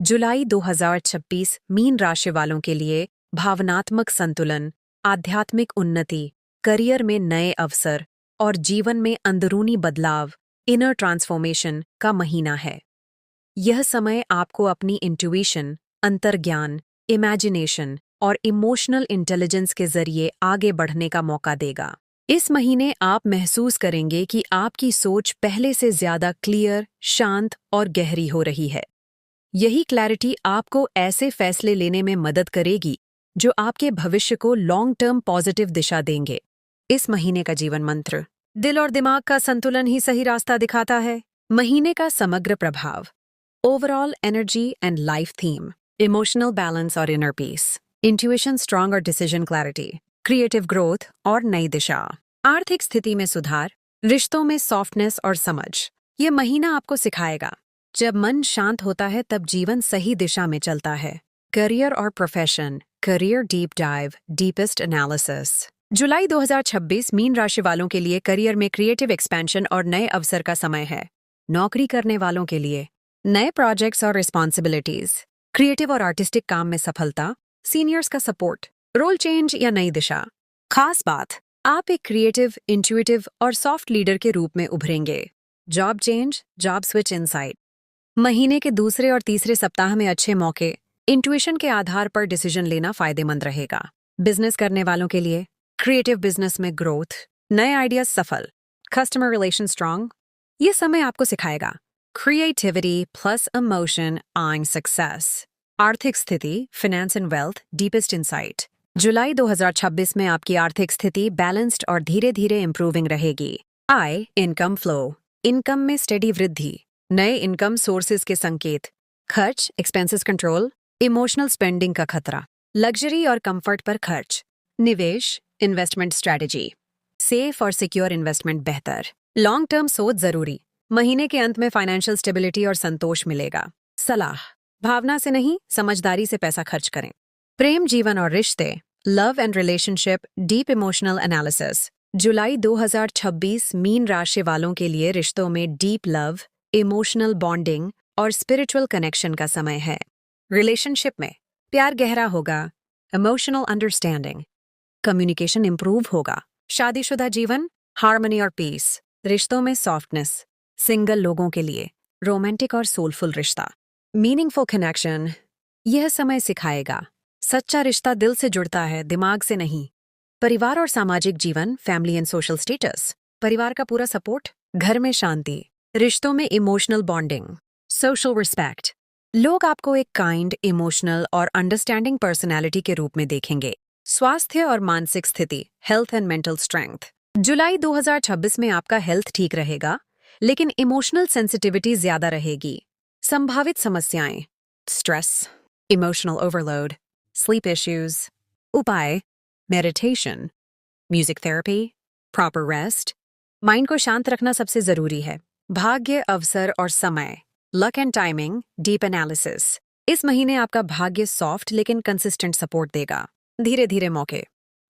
जुलाई 2026 मीन राशि वालों के लिए भावनात्मक संतुलन, आध्यात्मिक उन्नति, करियर में नए अवसर और जीवन में अंदरूनी बदलाव, इनर ट्रांसफॉर्मेशन का महीना है। यह समय आपको अपनी इंट्यूइशन, अंतर्ज्ञान, इमेजिनेशन और इमोशनल इंटेलिजेंस के जरिए आगे बढ़ने का मौका देगा। इस महीने आप महसूस करेंगे कि आपकी सोच पहले से ज्यादा क्लियर, शांत और गहरी हो रही है। यही क्लैरिटी आपको ऐसे फैसले लेने में मदद करेगी जो आपके भविष्य को लॉन्ग टर्म पॉजिटिव दिशा देंगे। इस महीने का जीवन मंत्र: दिल और दिमाग का संतुलन ही सही रास्ता दिखाता है। महीने का समग्र प्रभाव: overall energy and life theme, emotional balance और इनर पीस, इंट्यूइशन स्ट्रांग और डिसीजन क्लैरिटी, क्रिएटिव ग्रोथ और नई दिशा, आर्थिक स्थिति में सुधार, रिश्तों में सॉफ्टनेस और समझ। ये महीना आपको सिखाएगा, जब मन शांत होता है तब जीवन सही दिशा में चलता है। करियर और profession, career deep dive, deepest analysis. जुलाई 2026 मीन राशि वालों के लिए करियर में क्रिएटिव एक्सपेंशन और नए अवसर का समय है। नौकरी करने वालों के लिए नए प्रोजेक्ट्स और रिस्पॉन्सिबिलिटीज, क्रिएटिव और आर्टिस्टिक काम में सफलता, सीनियर्स का सपोर्ट, रोल चेंज या नई दिशा। खास बात, आप एक क्रिएटिव, इंट्यूटिव और सॉफ्ट लीडर के रूप में उभरेंगे। Job change, job switch insight. महीने के दूसरे और तीसरे सप्ताह में अच्छे मौके, इंट्यूइशन के आधार पर डिसीजन लेना फायदेमंद रहेगा। बिजनेस करने वालों के लिए क्रिएटिव बिजनेस में ग्रोथ, नए आइडियाज सफल, कस्टमर रिलेशन स्ट्रांग। ये समय आपको सिखाएगा क्रिएटिविटी प्लस इमोशन आइंग सक्सेस। आर्थिक स्थिति, finance and wealth, deepest insight. जुलाई 2026 में आपकी आर्थिक स्थिति बैलेंस्ड और धीरे धीरे इंप्रूविंग रहेगी। आय, इनकम फ्लो, इनकम में स्टेडी वृद्धि, नए इनकम सोर्सेज के संकेत। खर्च, एक्सपेंसेस कंट्रोल, इमोशनल स्पेंडिंग का खतरा, लग्जरी और कंफर्ट पर खर्च। निवेश, इन्वेस्टमेंट स्ट्रैटेजी, सेफ और सिक्योर इन्वेस्टमेंट बेहतर। लॉन्ग टर्म सोच जरूरी, महीने के अंत में फाइनेंशियल स्टेबिलिटी और संतोष मिलेगा। सलाह: भावना से नहीं, समझदारी से पैसा खर्च करें। प्रेम जीवन और रिश्ते, love and relationship, deep emotional analysis. जुलाई 2026 मीन राशि वालों के लिए रिश्तों में डीप लव, इमोशनल बॉन्डिंग और स्पिरिचुअल कनेक्शन का समय है। रिलेशनशिप में प्यार गहरा होगा, इमोशनल अंडरस्टैंडिंग, कम्युनिकेशन इंप्रूव होगा। शादीशुदा जीवन, हार्मनी और पीस, रिश्तों में सॉफ्टनेस। सिंगल लोगों के लिए रोमांटिक और सोलफुल रिश्ता, मीनिंगफुल कनेक्शन। यह समय सिखाएगा, सच्चा रिश्ता दिल से जुड़ता है, दिमाग से नहीं। परिवार और सामाजिक जीवन, फैमिली एंड सोशल स्टेटस, परिवार का पूरा सपोर्ट, घर में शांति, रिश्तों में इमोशनल बॉन्डिंग, सोशल रिस्पेक्ट। लोग आपको एक काइंड, इमोशनल और अंडरस्टैंडिंग पर्सनैलिटी के रूप में देखेंगे। स्वास्थ्य और मानसिक स्थिति, हेल्थ एंड मेंटल स्ट्रेंथ। जुलाई 2026 में आपका हेल्थ ठीक रहेगा, लेकिन इमोशनल सेंसिटिविटी ज्यादा रहेगी। संभावित समस्याएं: stress, emotional overload, sleep issues. उपाय: meditation, music therapy, proper rest. Mind को शांत रखना सबसे जरूरी है। भाग्य, अवसर और समय, luck and timing, deep analysis. इस महीने आपका भाग्य सॉफ्ट लेकिन कंसिस्टेंट सपोर्ट देगा। धीरे धीरे मौके,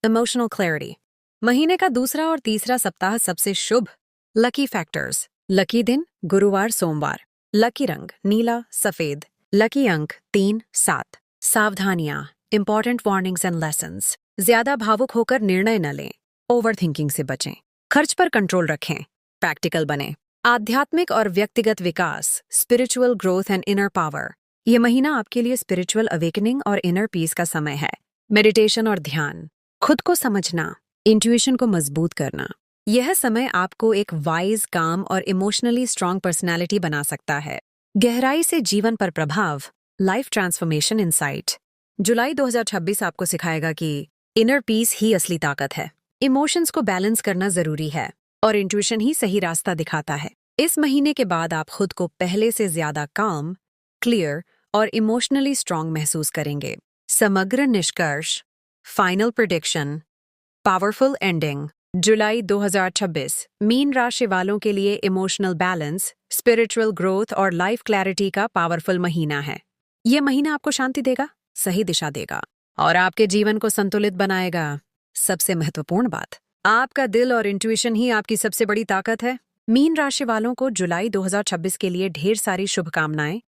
इमोशनल क्लैरिटी। महीने का दूसरा और तीसरा सप्ताह सबसे शुभ। लकी फैक्टर्स: लकी दिन, गुरुवार, सोमवार। लकी रंग, नीला, सफेद। लकी अंक 3, 7। सावधानियां, इंपॉर्टेंट वार्निंग्स एंड लेसन्स। ज्यादा भावुक होकर निर्णय न लें। ओवर थिंकिंग से बचें। खर्च पर कंट्रोल रखें। प्रैक्टिकल बने। आध्यात्मिक और व्यक्तिगत विकास, spiritual growth and inner power. यह महीना आपके लिए स्पिरिचुअल अवेकनिंग और इनर पीस का समय है। मेडिटेशन और ध्यान, खुद को समझना, इंट्यूइशन को मजबूत करना। यह समय आपको एक वाइज, काम और इमोशनली स्ट्रांग पर्सनालिटी बना सकता है। गहराई से जीवन पर प्रभाव, लाइफ ट्रांसफॉर्मेशन इनसाइट। जुलाई 2026 आपको सिखाएगा कि इनर पीस ही असली ताकत है। इमोशंस को बैलेंस करना जरूरी है और इंट्यूइशन ही सही रास्ता दिखाता है। इस महीने के बाद आप खुद को पहले से ज्यादा काम, क्लियर और इमोशनली स्ट्रांग महसूस करेंगे। समग्र निष्कर्ष, फाइनल प्रेडिक्शन, पावरफुल एंडिंग। जुलाई 2026 मीन राशि वालों के लिए इमोशनल बैलेंस, स्पिरिचुअल ग्रोथ और लाइफ क्लैरिटी का पावरफुल महीना है। यह महीना आपको शांति देगा, सही दिशा देगा और आपके जीवन को संतुलित बनाएगा। सबसे महत्वपूर्ण बात, आपका दिल और इंट्यूइशन ही आपकी सबसे बड़ी ताकत है। मीन राशि वालों को जुलाई 2026 के लिए ढेर सारी शुभकामनाएं।